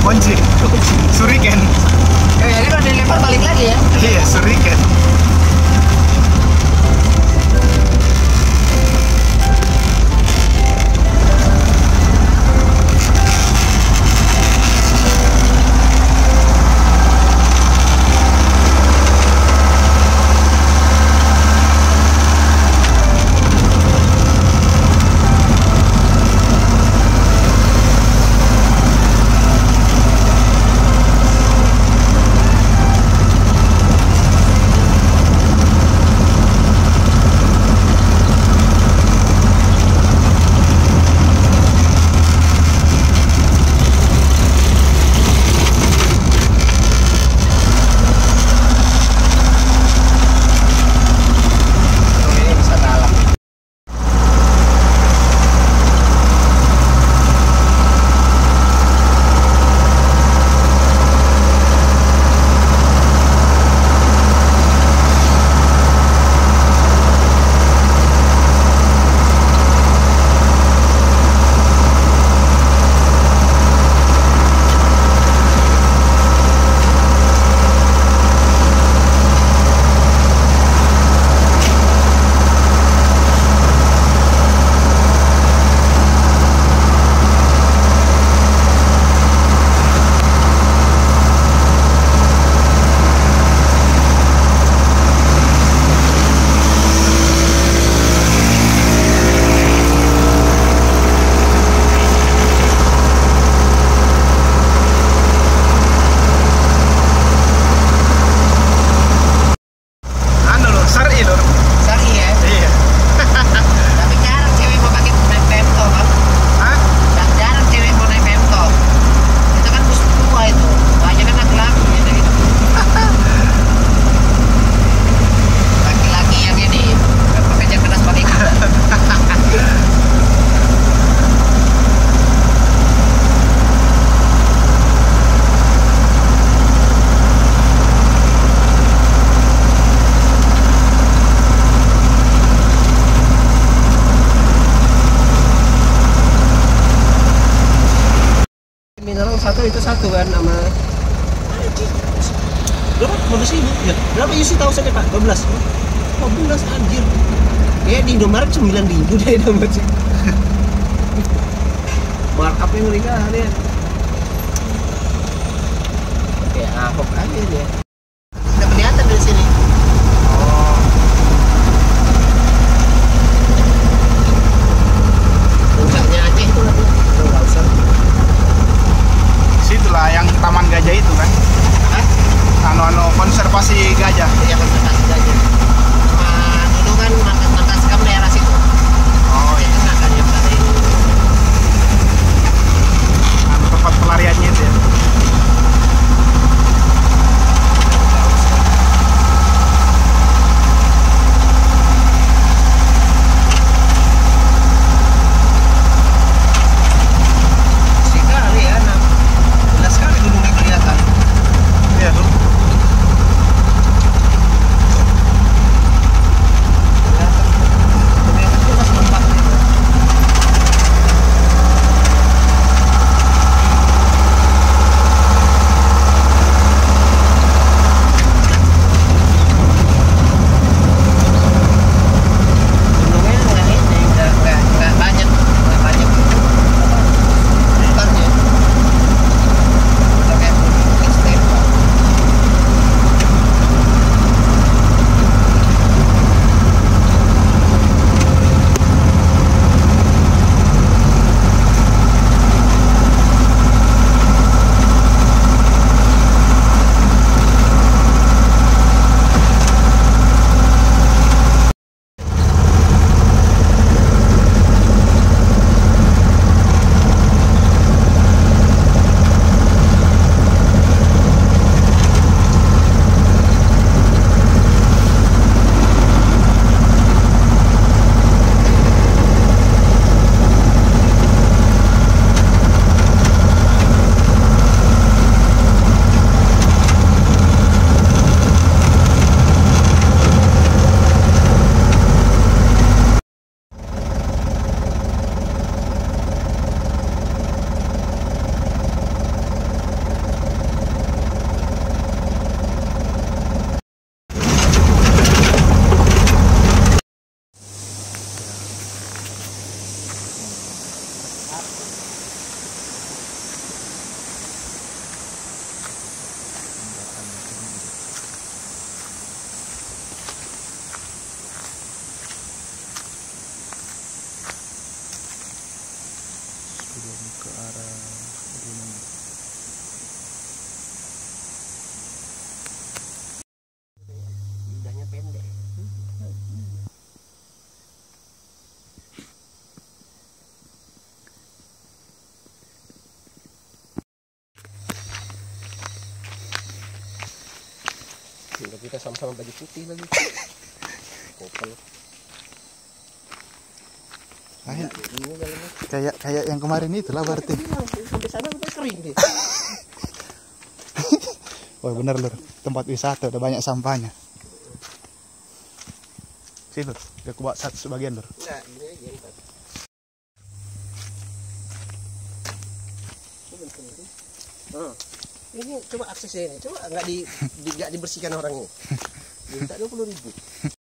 Bonjing. Suriken. Ini kalau dilempar balik lagi ya? Iya, suriken. Satu itu satu kan sama berapa? 15.000 ya? Berapa Yusi tahu saja Pak? 12 anjir ya di Indomaret 9.000 deh Indomaret markupnya mereka ada kayak Ahok aja dia udah kelihatan dari sini. Oh. Puncaknya aja itu lah nggak usah. Situlah yang Taman Gajah itu kan? Hah? Anu konservasi gajah. Iya konservasi gajah. Dulu kan markas kamu daerah situ. Oh iya. Itu nggak kan yang dari Anu tempat pelariannya itu ya. Sebelum ke arah gunung. Lidahnya pendek. Udah kita sama-sama baju putih lagi. Kopel. Lain. Ini dalamnya. Kayak yang kemarin itulah berarti. Sampai sana udah kering deh. Wah bener lur, tempat wisata udah banyak sampahnya. Sini lur, udah aku bawa satu sebagian lur. Enggak, ini aja ntar. Ini coba aksesnya ini, coba nggak dibersihkan orang ini. Minta 20.000.